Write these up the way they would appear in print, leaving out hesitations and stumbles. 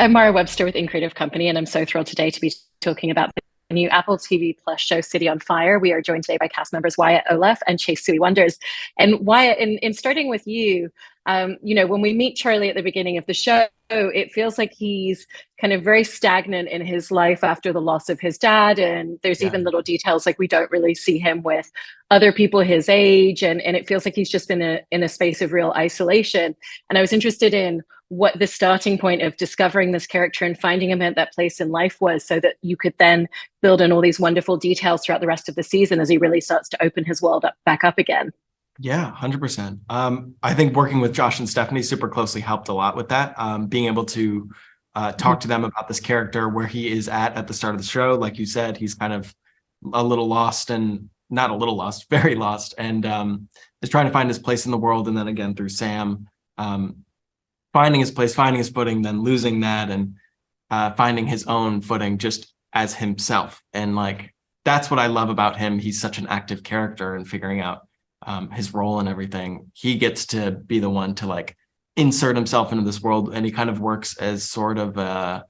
I'm Mara Webster with In Creative Company, and I'm so thrilled today to be talking about the new Apple TV Plus show City on Fire. We are joined today by cast members Wyatt Oleff and Chase Suey Wonders. And Wyatt, in starting with you, when we meet Charlie at the beginning of the show, it feels like he's kind of very stagnant in his life after the loss of his dad. And there's Yeah. even little details like we don't really see him with other people his age. And it feels like he's just in a space of real isolation. And I was interested in what the starting point of discovering this character and finding him at that place in life was, so that you could then build in all these wonderful details throughout the rest of the season as he really starts to open his world back up again. Yeah, 100%. I think working with Josh and Stephanie super closely helped a lot with that. Being able to talk to them about this character, where he is at the start of the show. Like you said, he's kind of a little lost, and not a little lost, very lost, and is trying to find his place in the world. And then again, through Sam, finding his place, finding his footing, then losing that, and finding his own footing just as himself. And like, that's what I love about him. He's such an active character, and figuring out his role and everything. He gets to be the one to like insert himself into this world, and he kind of works as sort of a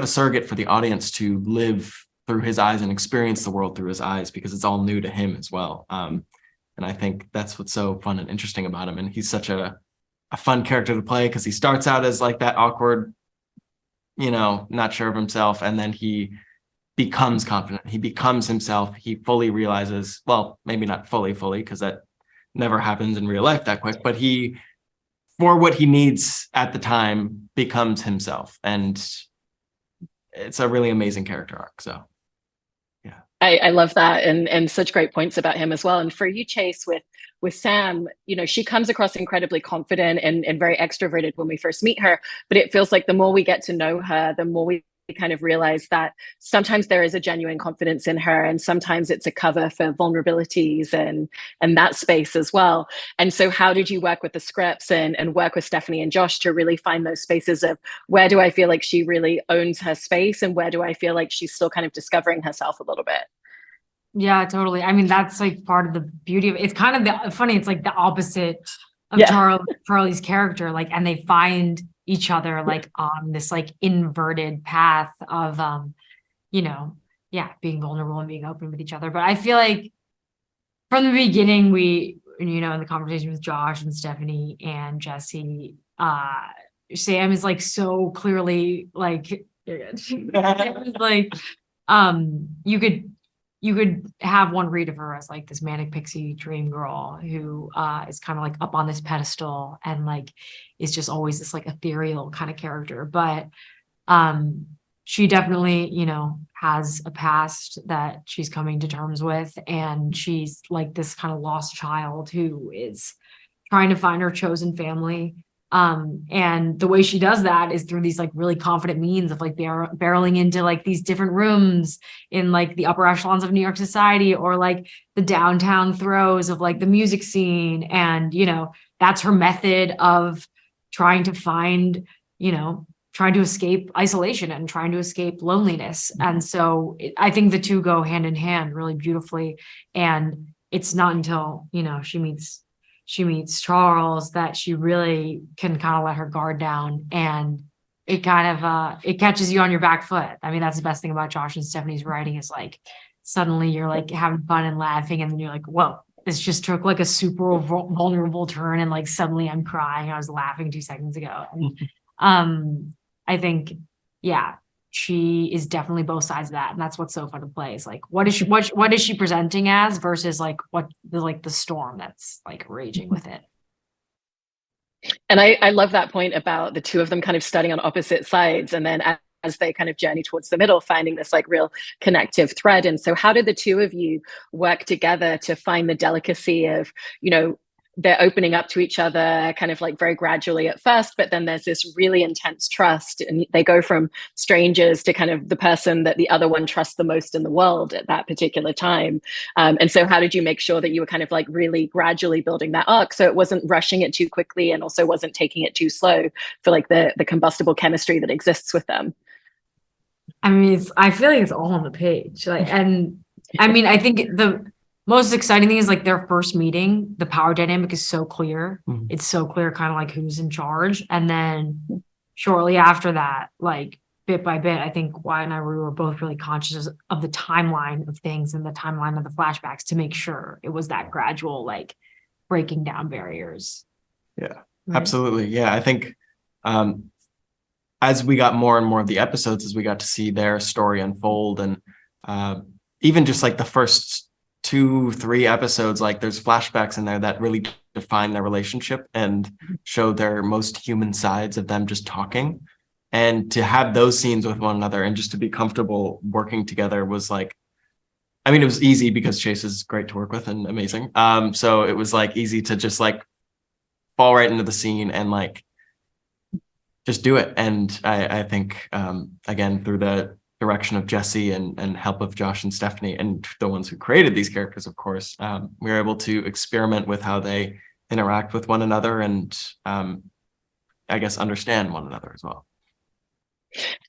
surrogate for the audience to live through his eyes and experience the world through his eyes, because it's all new to him as well. And I think that's what's so fun and interesting about him. And he's such a fun character to play, because he starts out as like that awkward, not sure of himself, and then he becomes confident. He becomes himself. He fully realizes, well, maybe not fully, because that never happens in real life that quick, but he, for what he needs at the time, becomes himself. And it's a really amazing character arc. So yeah. I love that, and such great points about him as well. And for you, Chase, with Sam, she comes across incredibly confident and very extroverted when we first meet her, but it feels like the more we get to know her, the more we kind of realize that sometimes there is a genuine confidence in her, and sometimes it's a cover for vulnerabilities and that space as well. And so how did you work with the scripts and work with Stephanie and Josh to really find those spaces of, where do I feel like she really owns her space, and where do I feel like she's still kind of discovering herself a little bit? Yeah, totally. I mean, that's like part of the beauty of it. It's kind of funny. It's like the opposite of Charlie's character, like, and they find each other like on this like inverted path of being vulnerable and being open with each other. But I feel like from the beginning, we in the conversation with Josh and Stephanie and Jesse, Sam is like so clearly like like you could have one read of her as like this manic pixie dream girl who is kind of like up on this pedestal and like is just always this like ethereal kind of character. But she definitely, has a past that she's coming to terms with. And she's like this kind of lost child who is trying to find her chosen family. And the way she does that is through these like really confident means of like barreling into like these different rooms in like the upper echelons of New York society, or like the downtown throes of like the music scene. And, that's her method of trying to find, trying to escape isolation and trying to escape loneliness. And so I think the two go hand in hand really beautifully. And it's not until, she meets Charles that she really can kind of let her guard down, and it kind of it catches you on your back foot. I mean, that's the best thing about Josh and Stephanie's writing, is like suddenly you're like having fun and laughing, and then you're like, whoa, this just took like a super vulnerable turn, and like suddenly I'm crying. I was laughing 2 seconds ago. And I think, she is definitely both sides of that, and that's what's so fun to play. Is like, what is she presenting as versus like what the storm that's like raging with it. And I love that point about the two of them kind of starting on opposite sides, and then as they kind of journey towards the middle, finding this like real connective thread. And so how did the two of you work together to find the delicacy of, they're opening up to each other kind of like very gradually at first, but then there's this really intense trust, and they go from strangers to kind of the person that the other one trusts the most in the world at that particular time. And so how did you make sure that you were kind of like really gradually building that arc, so it wasn't rushing it too quickly and also wasn't taking it too slow for like the combustible chemistry that exists with them? I mean, I feel like it's all on the page. Like, and I mean, I think the most exciting thing is like their first meeting, the power dynamic is so clear. Mhm. It's so clear kind of like who's in charge. And then shortly after that, like bit by bit, I think Wyatt and I we were both really conscious of the timeline of things and the timeline of the flashbacks to make sure it was that gradual, like breaking down barriers. Yeah, Right. absolutely. Yeah, I think as we got more and more of the episodes, as we got to see their story unfold, and even just like the first 2-3 episodes, like there's flashbacks in there that really define their relationship and show their most human sides of them just talking. And to have those scenes with one another and just to be comfortable working together was like, I mean, it was easy because Chase is great to work with and amazing. So it was like easy to just like fall right into the scene and like just do it. And I think again, through the direction of Jesse and help of Josh and Stephanie and the ones who created these characters, of course, we were able to experiment with how they interact with one another and I guess understand one another as well.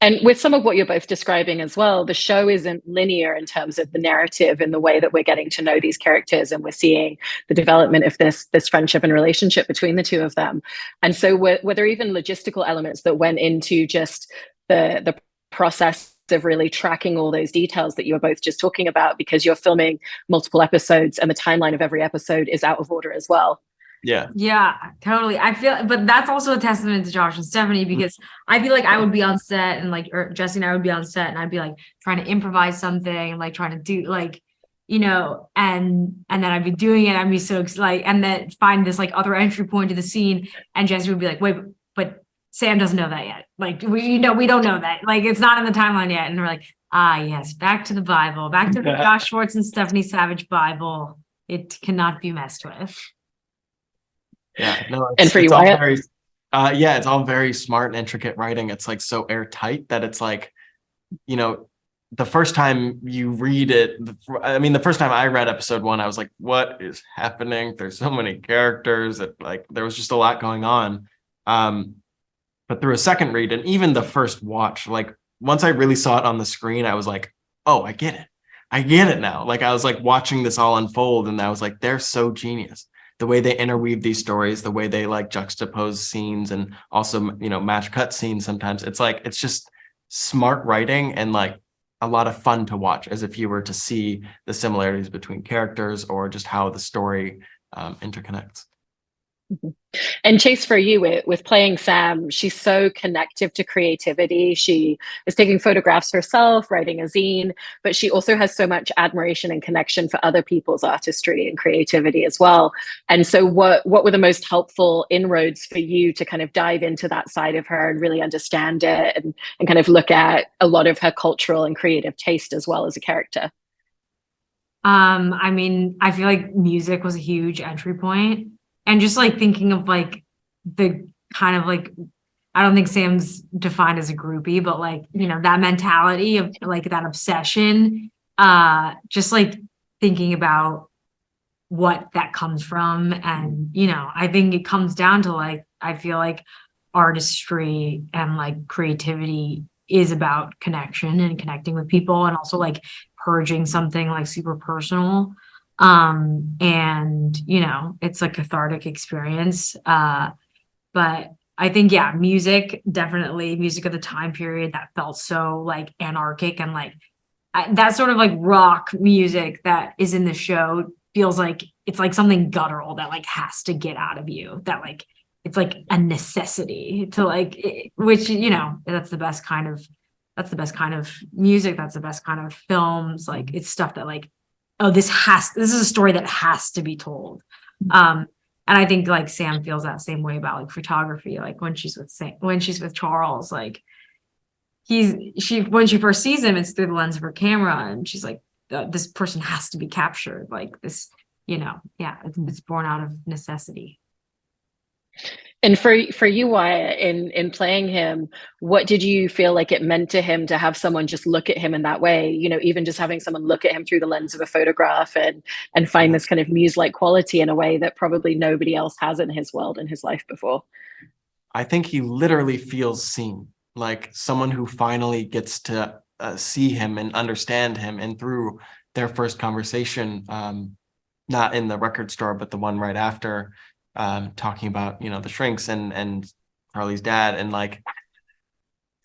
And with some of what you're both describing as well, the show isn't linear in terms of the narrative and the way that we're getting to know these characters, and we're seeing the development of this friendship and relationship between the two of them. And so were there even logistical elements that went into just the process of really tracking all those details that you were both just talking about, because you're filming multiple episodes and the timeline of every episode is out of order as well? Yeah, totally. I feel, but that's also a testament to Josh and Stephanie, because I feel like I would be on set and like, or Jesse and I would be on set and I'd be like trying to improvise something and like trying to do like, you know, and then I'd be doing it. I'd be so like, and then find this like other entry point to the scene. And Jesse would be like, wait, but Sam doesn't know that yet. Like, we don't know that. Like, it's not in the timeline yet. And we're like, yes, back to the Bible, back to the Josh Schwartz and Stephanie Savage Bible. It cannot be messed with. Yeah, no, and for you, it's all Wyatt? very, it's all very smart and intricate writing. It's like so airtight that it's like, you know, the first time you read it, I mean, the first time I read episode 1, I was like, what is happening? There's so many characters that like, there was just a lot going on. But through a second read and even the first watch, like once I really saw it on the screen, I was like, oh, I get it. I get it now. Like I was like watching this all unfold and I was like, they're so genius. The way they interweave these stories, the way they like juxtapose scenes and also, you know, match cut scenes sometimes. It's like, it's just smart writing and like a lot of fun to watch, as if you were to see the similarities between characters or just how the story interconnects. Mm-hmm. And Chase, for you, with playing Sam, she's so connective to creativity. She is taking photographs herself, writing a zine, but she also has so much admiration and connection for other people's artistry and creativity as well. And so what were the most helpful inroads for you to kind of dive into that side of her and really understand it and kind of look at a lot of her cultural and creative taste as well as a character? I mean, I feel like music was a huge entry point. And just like thinking of like the kind of like, I don't think Sam's defined as a groupie, but like, you know, that mentality of like that obsession, just like thinking about what that comes from. And, you know, I think it comes down to like, I feel like artistry and like creativity is about connection and connecting with people and also like purging something like super personal. And you know, it's a cathartic experience. But I think, yeah, music, definitely music of the time period that felt so like anarchic and like that sort of like rock music that is in the show feels like it's like something guttural that like has to get out of you, that like it's like a necessity to like which, you know, that's the best kind of music, that's the best kind of films. Like it's stuff that like, oh, this is a story that has to be told. And I think like Sam feels that same way about like photography. Like when she's with Charles, like when she first sees him, it's through the lens of her camera, and she's like, this person has to be captured. Like this, you know, yeah, it's born out of necessity. And for you, Wyatt, in playing him, what did you feel like it meant to him to have someone just look at him in that way? You know, even just having someone look at him through the lens of a photograph and find this kind of muse-like quality in a way that probably nobody else has in his world, in his life before. I think he literally feels seen, like someone who finally gets to see him and understand him. And through their first conversation, not in the record store, but the one right after, talking about, you know, the shrinks and Charlie's dad, and like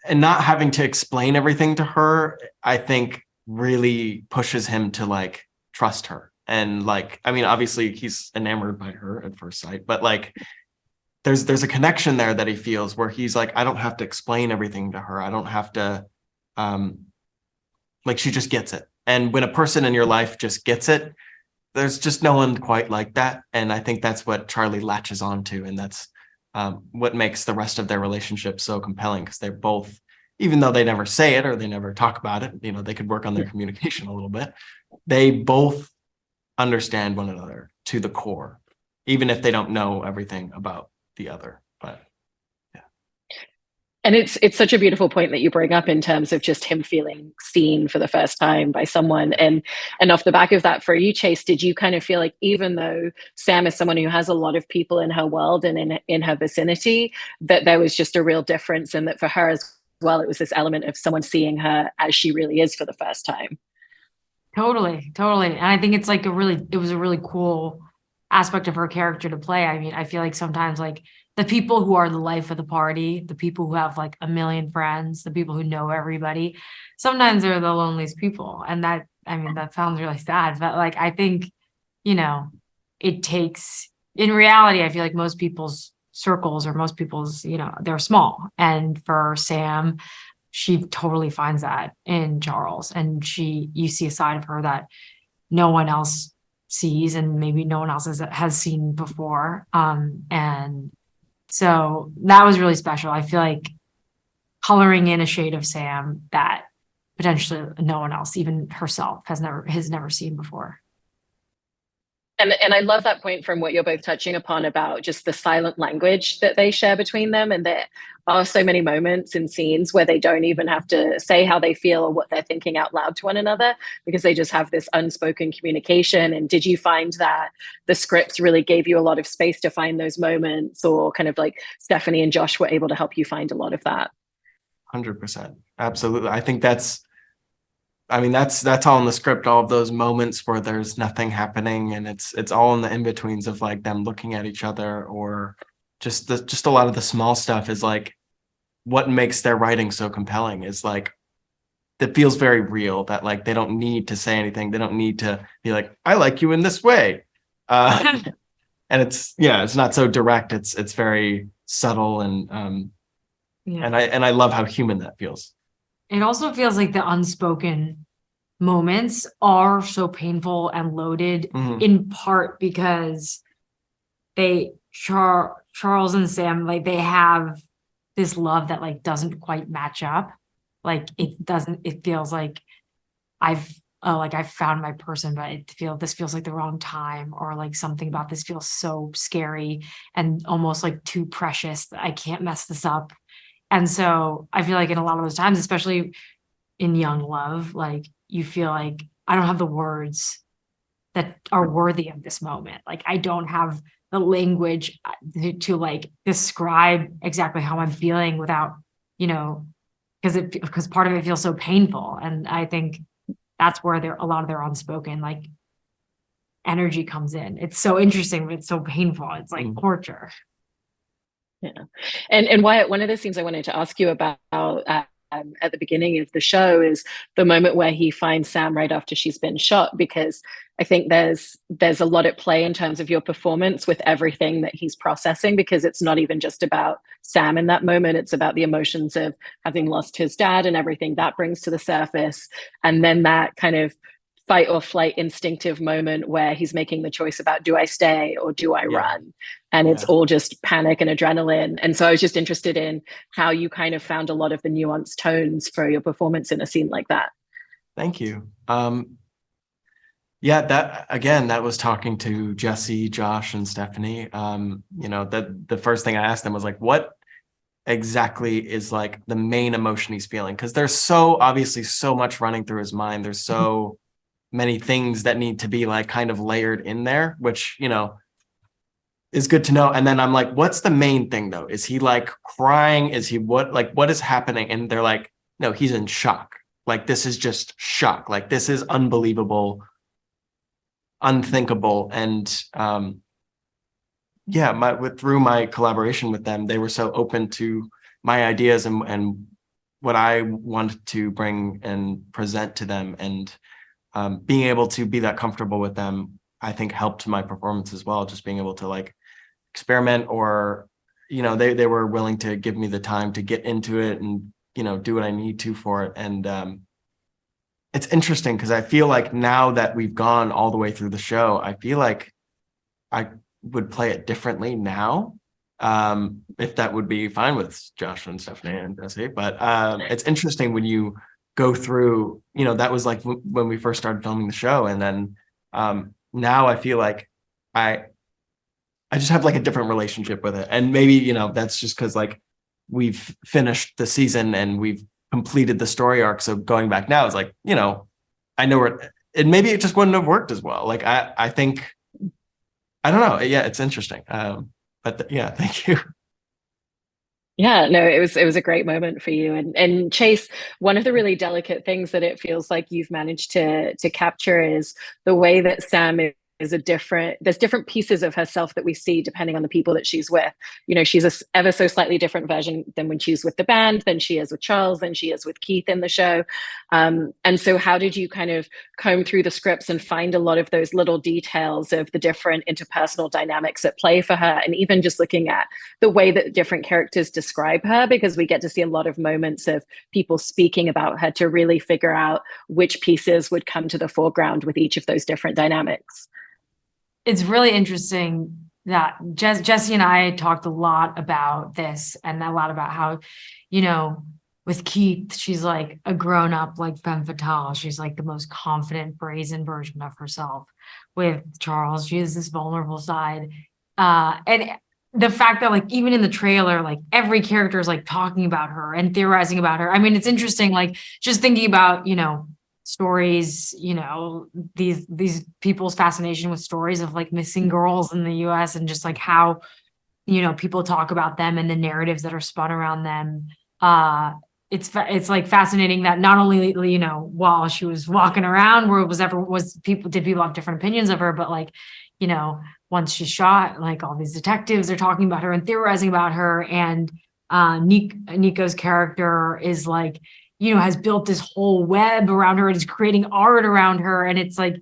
not having to explain everything to her, I think really pushes him to like trust her. And like, I mean, obviously he's enamored by her at first sight, but like there's a connection there that he feels where he's like, I don't have to explain everything to her. I don't have to, like, she just gets it. And when a person in your life just gets it, there's just no one quite like that. And I think that's what Charlie latches on to. And that's what makes the rest of their relationship so compelling, because they're both, even though they never say it or they never talk about it, you know, they could work on their communication a little bit. They both understand one another to the core, even if they don't know everything about the other. But and it's such a beautiful point that you bring up in terms of just him feeling seen for the first time by someone. And off the back of that, for you, Chase, did you kind of feel like, even though Sam is someone who has a lot of people in her world and in her vicinity, that there was just a real difference, and that for her as well, it was this element of someone seeing her as she really is for the first time? Totally, totally. And I think it's like it was a really cool aspect of her character to play. I mean, I feel like sometimes like the people who are the life of the party, the people who have like a million friends, the people who know everybody, sometimes they're the loneliest people. And that, I mean, that sounds really sad, but like, I think, you know, it takes, in reality, I feel like most people's circles or most people's, you know, they're small. And for Sam, she totally finds that in Charles, and you see a side of her that no one else sees, and maybe no one else has seen before. And so that was really special. I feel like coloring in a shade of Sam that potentially no one else, even herself, has never seen before. And I love that point from what you're both touching upon about just the silent language that they share between them. And there are so many moments in scenes where they don't even have to say how they feel or what they're thinking out loud to one another, because they just have this unspoken communication. And did you find that the scripts really gave you a lot of space to find those moments, or kind of like Stephanie and Josh were able to help you find a lot of that? 100%. Absolutely. I think that's all in the script, all of those moments where there's nothing happening, and it's all in the in-betweens of like them looking at each other, or just a lot of the small stuff is like what makes their writing so compelling. Is like, it feels very real, that like they don't need to say anything. They don't need to be like, I like you in this way. And it's not so direct. It's very subtle, and Yeah. and I love how human that feels. It also feels like the unspoken moments are so painful and loaded, in part because Charles and Sam, like, they have this love that like doesn't quite match up. Like it feels like I've found my person, but this feels like the wrong time, or like something about this feels so scary and almost like too precious that I can't mess this up. And so I feel like in a lot of those times, especially in young love, like you feel like I don't have the words that are worthy of this moment. Like I don't have the language to like describe exactly how I'm feeling without, because part of it feels so painful. And I think that's where a lot of their unspoken like energy comes in. It's so interesting, but it's so painful. It's like torture. Yeah. And Wyatt, one of the things I wanted to ask you about at the beginning of the show is the moment where he finds Sam right after she's been shot, because I think there's a lot at play in terms of your performance with everything that he's processing, because it's not even just about Sam in that moment. It's about the emotions of having lost his dad and everything that brings to the surface. And then that kind of fight or flight instinctive moment where he's making the choice about, do I stay or do I run? And it's all just panic and adrenaline. And so I was just interested in how you kind of found a lot of the nuanced tones for your performance in a scene like that. Thank you. That was talking to Jesse, Josh, and Stephanie. That the first thing I asked them was like, what exactly is like the main emotion he's feeling? Because there's so obviously so much running through his mind. There's so many things that need to be like kind of layered in there, which, is good to know. And then I'm like, what's the main thing though? Is he like crying? Is he what is happening? And they're like, no, he's in shock. Like, this is just shock. Like, this is unbelievable, unthinkable. And through my collaboration with them, they were so open to my ideas and what I wanted to bring and present to them, and being able to be that comfortable with them, I think helped my performance as well. Just being able to like experiment, or they were willing to give me the time to get into it and do what I need to for it. And it's interesting because I feel like now that we've gone all the way through the show, I feel like I would play it differently now, if that would be fine with Josh and Stephanie and Jesse. But it's interesting when you go through, that was like when we first started filming the show, and then now I feel like I just have like a different relationship with it. And maybe that's just because like we've finished the season and we've completed the story arc. So going back now is like, I know where it maybe it just wouldn't have worked as well. Like I think, I don't know. Yeah, it's interesting. Yeah, thank you. Yeah, no, it was a great moment for you. And Chase, one of the really delicate things that it feels like you've managed to capture is the way that Sam is there's different pieces of herself that we see depending on the people that she's with. She's a ever so slightly different version than when she's with the band, than she is with Charles, than she is with Keith in the show. And so how did you kind of comb through the scripts and find a lot of those little details of the different interpersonal dynamics at play for her? And even just looking at the way that different characters describe her, because we get to see a lot of moments of people speaking about her to really figure out which pieces would come to the foreground with each of those different dynamics. It's really interesting that Jesse and I talked a lot about this, and a lot about how, with Keith, she's like a grown-up, like femme fatale. She's like the most confident, brazen version of herself. With Charles, she has this vulnerable side. And the fact that like even in the trailer, like every character is like talking about her and theorizing about her. I mean, it's interesting, like just thinking about, stories, these people's fascination with stories of like missing girls in the US, and just like how, people talk about them and the narratives that are spun around them. It's like fascinating that not only, while she was walking around, did people have different opinions of her, but like, once she's shot, like all these detectives are talking about her and theorizing about her. And Nico's character is like, has built this whole web around her and is creating art around her. And it's like,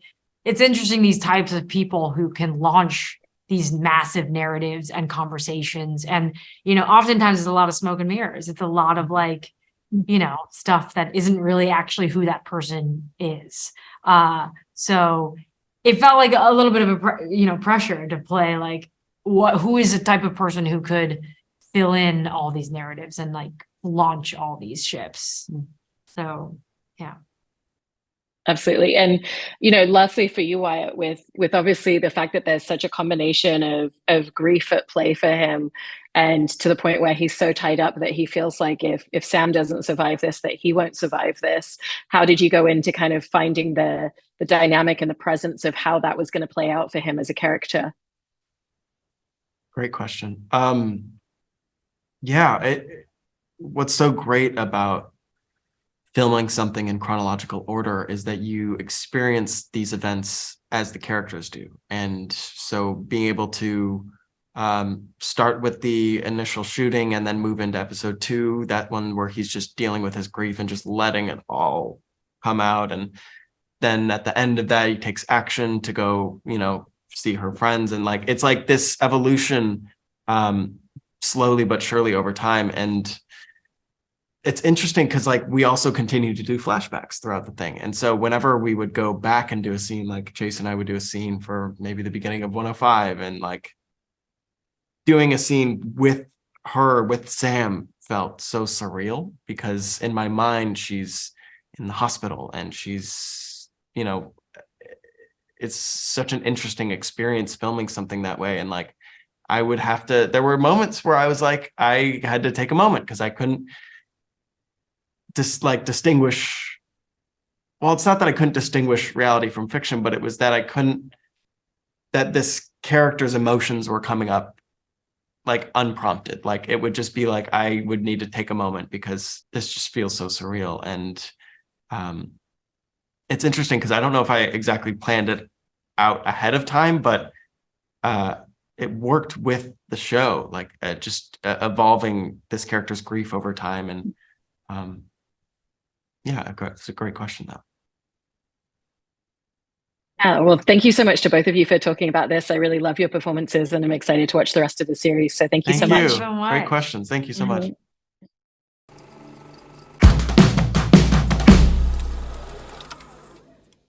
it's interesting, these types of people who can launch these massive narratives and conversations. And, oftentimes it's a lot of smoke and mirrors. It's a lot of like, stuff that isn't really actually who that person is. So it felt like a little bit of a, pressure to play like who is the type of person who could fill in all these narratives and like launch all these ships. So yeah. Absolutely. And, lastly for you, Wyatt, with obviously the fact that there's such a combination of grief at play for him, and to the point where he's so tied up that he feels like if Sam doesn't survive this, that he won't survive this. How did you go into kind of finding the dynamic and the presence of how that was going to play out for him as a character? Great question. What's so great about filming something in chronological order is that you experience these events as the characters do. And so being able to start with the initial shooting and then move into episode 2, that one where he's just dealing with his grief and just letting it all come out. And then at the end of that, he takes action to go, see her friends. And like, it's like this evolution, slowly but surely over time. And it's interesting because like we also continue to do flashbacks throughout the thing. And so whenever we would go back and do a scene, like Chase and I would do a scene for maybe the beginning of 105, and like doing a scene with her, with Sam, felt so surreal because in my mind, she's in the hospital and she's, it's such an interesting experience filming something that way. And like, there were moments where I was like, I had to take a moment because I couldn't distinguish. Well, it's not that I couldn't distinguish reality from fiction, but it was that that this character's emotions were coming up like unprompted. Like it would just be like, I would need to take a moment because this just feels so surreal. And it's interesting because I don't know if I exactly planned it out ahead of time, but it worked with the show, like just evolving this character's grief over time. And Yeah, it's a great question though. Well, thank you so much to both of you for talking about this. I really love your performances and I'm excited to watch the rest of the series. So thank you so much. Great questions. Thank you so much.